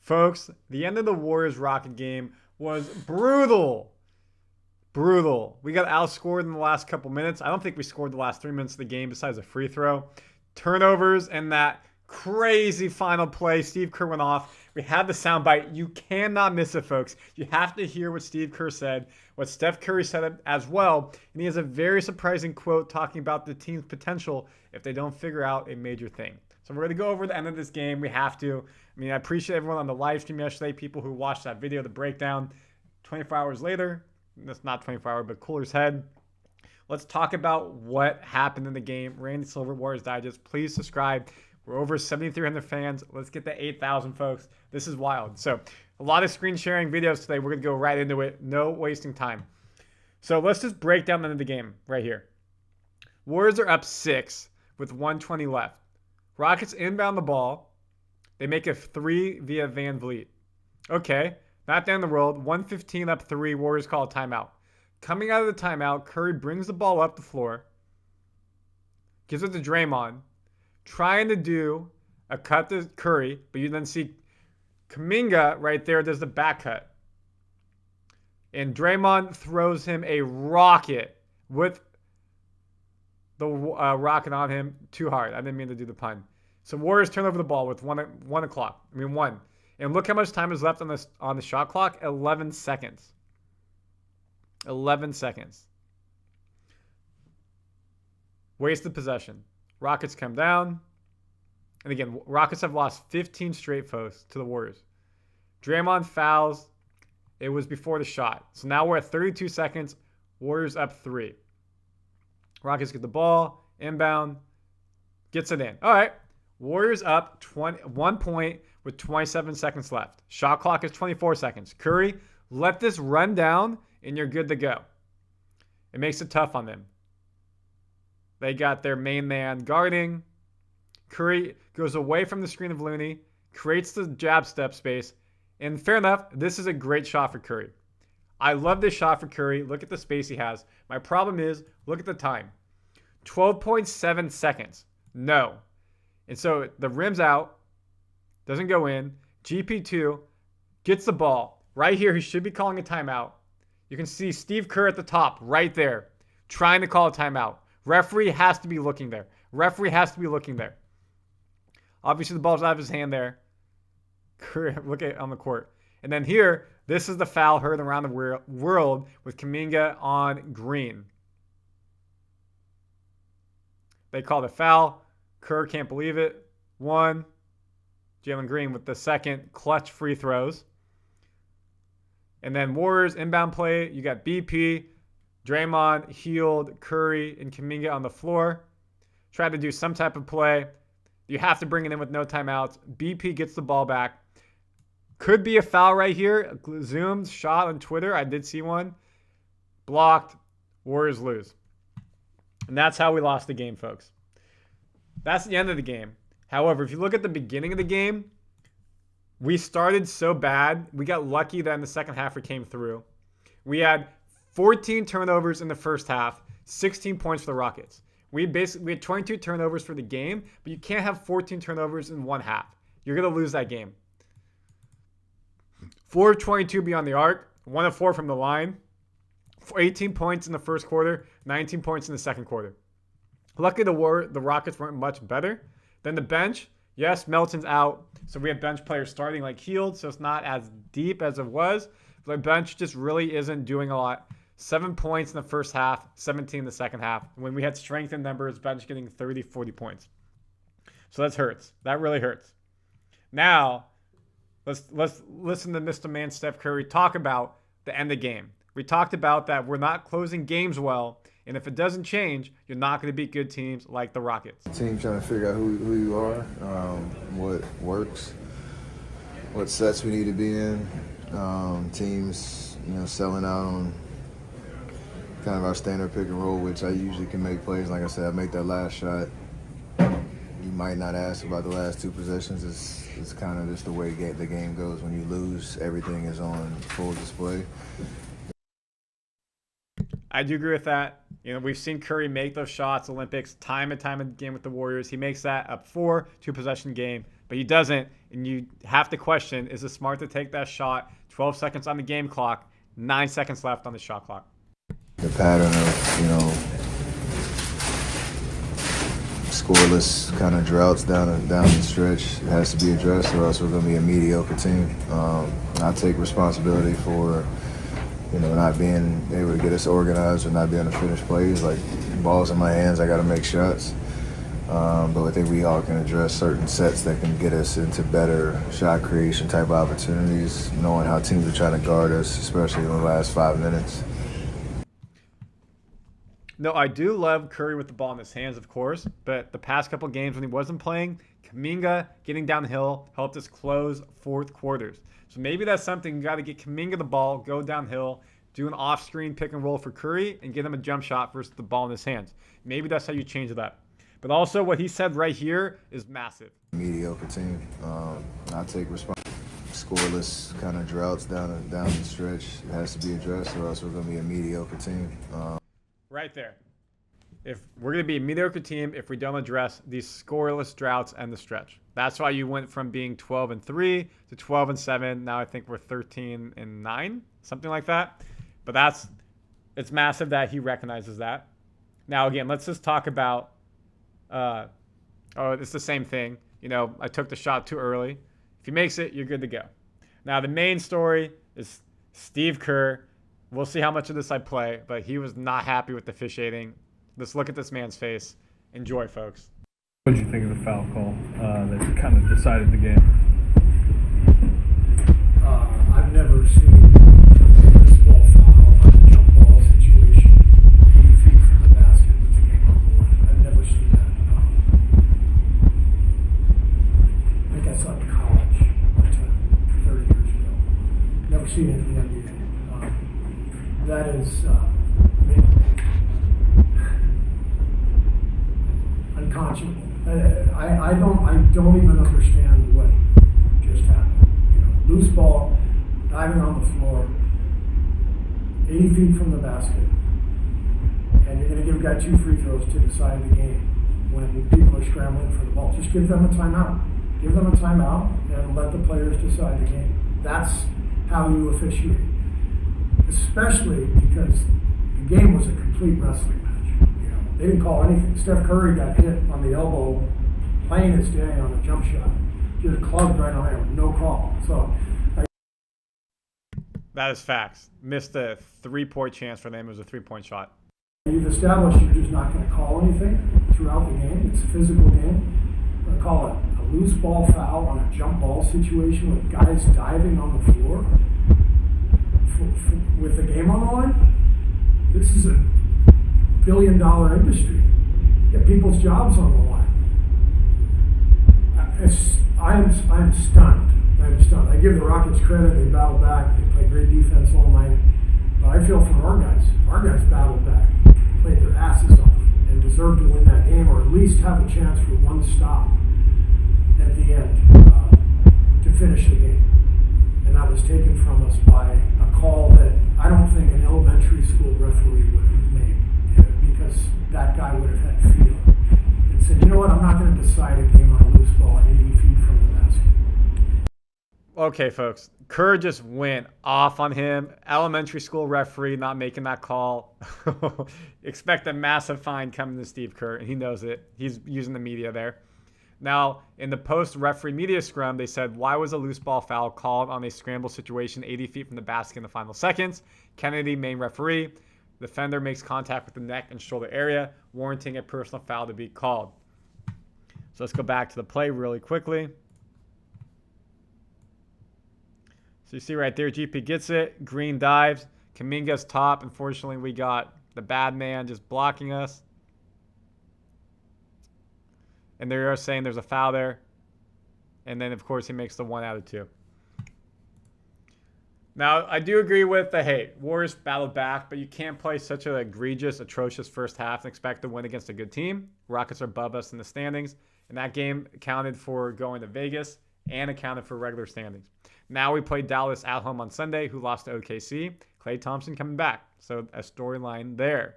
Folks, the end of the Warriors-Rocket game was brutal. Brutal. We got outscored in the last couple minutes. I don't think we scored the last 3 minutes of the game besides a free throw. Turnovers and that crazy final play. Steve Kerr went off. We had the soundbite. You cannot miss it, folks. You have to hear what Steve Kerr said, what Steph Curry said as well. And he has a very surprising quote talking about the team's potential if they don't figure out a major thing. So we're going to go over the end of this game. We have to. I mean, I appreciate everyone on the live stream yesterday, people who watched that video, the breakdown. 24 hours later, that's not 24 hours, but cooler's head. Let's talk about what happened in the game. Randy Silver, Warriors Digest. Please subscribe. We're over 7,300 fans. Let's get to 8,000, folks. This is wild. So a lot of screen sharing videos today. We're going to go right into it. No wasting time. So let's just break down the end of the game right here. Warriors are up 6 with 1:20 left. Rockets inbound the ball. They make a 3 via Van Vliet. Okay, not the end of the world. 1:15 up 3. Warriors call a timeout. Coming out of the timeout, Curry brings the ball up the floor. Gives it to Draymond. Trying to do a cut to Curry, but you then see Kuminga right there does the back cut. And Draymond throws him a rocket with the rocket on him too hard. I didn't mean to do the pun. So Warriors turn over the ball with one. And look how much time is left on the shot clock. 11 seconds. 11 seconds. Wasted possession. Rockets come down. And again, Rockets have lost 15 straight foes to the Warriors. Draymond fouls. It was before the shot. So now we're at 32 seconds. Warriors up 3. Rockets get the ball. Inbound. Gets it in. All right. Warriors up 1 point with 27 seconds left. Shot clock is 24 seconds. Curry, let this run down and you're good to go. It makes it tough on them. They got their main man guarding. Curry goes away from the screen of Looney, creates the jab step space, and fair enough, this is a great shot for Curry. I love this shot for Curry. Look at the space he has. My problem is, look at the time. 12.7 seconds. No. And so the rim's out, doesn't go in. GP2 gets the ball. Right here, he should be calling a timeout. You can see Steve Kerr at the top, right there, trying to call a timeout. Referee has to be looking there. Referee has to be looking there. Obviously, the ball's out of his hand there. Curry, look at it on the court. And then here, this is the foul heard around the world with Kuminga on Green. They call the foul. Kerr can't believe it. 1. Jalen Green with the second clutch free throws. And then Warriors inbound play. You got BP, Draymond, Hield, Curry, and Kuminga on the floor. Try to do some type of play. You have to bring it in with no timeouts. BP gets the ball back. Could be a foul right here. Zoomed shot on Twitter. I did see one. Blocked. Warriors lose. And that's how we lost the game, folks. That's the end of the game. However, if you look at the beginning of the game, we started so bad. We got lucky that in the second half we came through. We had 14 turnovers in the first half, 16 points for the Rockets. We had 22 turnovers for the game, but you can't have 14 turnovers in one half. You're going to lose that game. 4 of 22 beyond the arc, 1 of 4 from the line, 18 points in the first quarter, 19 points in the second quarter. Luckily, the Rockets weren't much better. Then the bench, yes, Melton's out, so we have bench players starting like Hield, so it's not as deep as it was. But the bench just really isn't doing a lot. 7 points in the first half, 17 in the second half. When we had strength in numbers, bench getting 30, 40 points. So that hurts. That really hurts. Now, let's listen to Mr. Man Steph Curry talk about the end of the game. We talked about that we're not closing games well, and if it doesn't change, you're not going to beat good teams like the Rockets. Team trying to figure out who you are, what works, what sets we need to be in. Teams, selling out on kind of our standard pick and roll, which I usually can make plays. Like I said, I make that last shot. You might not ask about the last 2 possessions. It's kind of just the way the game goes. When you lose, everything is on full display. I do agree with that. We've seen Curry make those shots, Olympics, time and time again with the Warriors. He makes that up 4 2-possession game, but he doesn't And you have to question, is it smart to take that shot? 12 seconds on the game clock, 9 seconds left on the shot clock. The pattern of, scoreless kind of droughts down the stretch has to be addressed, or else we're going to be a mediocre team. I take responsibility for, not being able to get us organized or not being able to finish plays. Like, balls in my hands, I got to make shots. But I think we all can address certain sets that can get us into better shot creation type of opportunities, knowing how teams are trying to guard us, especially in the last 5 minutes. No, I do love Curry with the ball in his hands, of course, but the past couple games when he wasn't playing, Kuminga getting downhill helped us close fourth quarters. So maybe that's something you got to get Kuminga the ball, go downhill, do an off-screen pick and roll for Curry, and get him a jump shot versus the ball in his hands. Maybe that's how you change it up. But also what he said right here is massive. Mediocre team. I take responsibility. Scoreless kind of droughts down the stretch has to be addressed, or else we're going to be a mediocre team. Right there. If we're going to be a mediocre team if we don't address these scoreless droughts and the stretch. That's why you went from being 12-3 to 12-7. Now I think we're 13-9, something like that. But it's massive that he recognizes that. Now again, let's just talk about. It's the same thing. I took the shot too early. If he makes it, you're good to go. Now the main story is Steve Kerr. We'll see how much of this I play, but he was not happy with the officiating. Let's look at this man's face. Enjoy, folks. What did you think of the foul call that kind of decided the game? I've never seen a baseball foul on a jump ball situation 80 feet from the basket with the game on the line. I've never seen that. I think I saw it in college one time, 30 years ago. Never seen it in the NBA. That is unconscionable. I don't even understand what just happened. Loose ball, diving on the floor, 80 feet from the basket, and you're going to give a guy 2 free throws to decide the game when people are scrambling for the ball. Just give them a timeout. Give them a timeout and let the players decide the game. That's how you officiate. Especially because the game was a complete wrestling match. They didn't call anything. Steph Curry got hit on the elbow, plain as day on a jump shot. Just clubbed right on him, no call. So that is facts. Missed a 3-point chance for them. It was a 3-point shot. You've established you're just not going to call anything throughout the game. It's a physical game. We're going to call it a loose ball foul on a jump ball situation with guys diving on the floor. With the game on the line, this is a billion-dollar industry. Get people's jobs on the line. I'm stunned. I'm stunned. I give the Rockets credit. They battled back. They played great defense all night. But I feel for our guys. Our guys battled back, played their asses off, and deserved to win that game, or at least have a chance for one stop at the end to finish the game. And that was taken from us by a call that I don't think an elementary school referee would have made, because that guy would have had feel and said, you know what, I'm not going to decide a game on a loose ball 80 feet from the basket. Okay, folks. Kerr just went off on him. Elementary school referee not making that call. Expect a massive fine coming to Steve Kerr, and he knows it. He's using the media there. Now, in the post-referee media scrum, they said, why was a loose ball foul called on a scramble situation 80 feet from the basket in the final seconds? Kennedy, main referee. The defender makes contact with the neck and shoulder area, warranting a personal foul to be called. So let's go back to the play really quickly. So you see right there, GP gets it. Green dives. Kuminga's top. Unfortunately, we got the bad man just blocking us. And they are saying there's a foul there. And then, of course, he makes the 1 out of 2. Now, I do agree with Warriors battled back, but you can't play such an egregious, atrocious first half and expect to win against a good team. Rockets are above us in the standings. And that game accounted for going to Vegas and accounted for regular standings. Now we play Dallas at home on Sunday, who lost to OKC. Klay Thompson coming back. So a storyline there.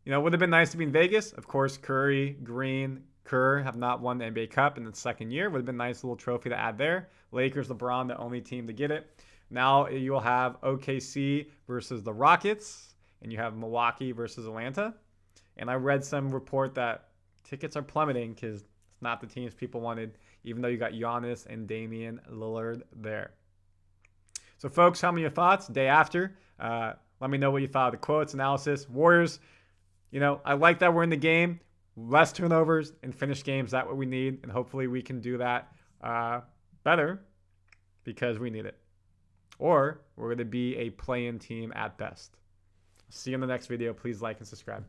Would have been nice to be in Vegas. Of course, Curry, Green, Kerr have not won the NBA Cup in the second year. Would have been a nice little trophy to add there. Lakers, LeBron, the only team to get it. Now you'll have OKC versus the Rockets, and you have Milwaukee versus Atlanta. And I read some report that tickets are plummeting because it's not the teams people wanted, even though you got Giannis and Damian Lillard there. So, folks, tell me your thoughts day after. Let me know what you thought of the quotes, analysis. Warriors, I like that we're in the game. Less turnovers and finish games. That's what we need. And hopefully we can do that better because we need it. Or we're going to be a play-in team at best. See you in the next video. Please like and subscribe.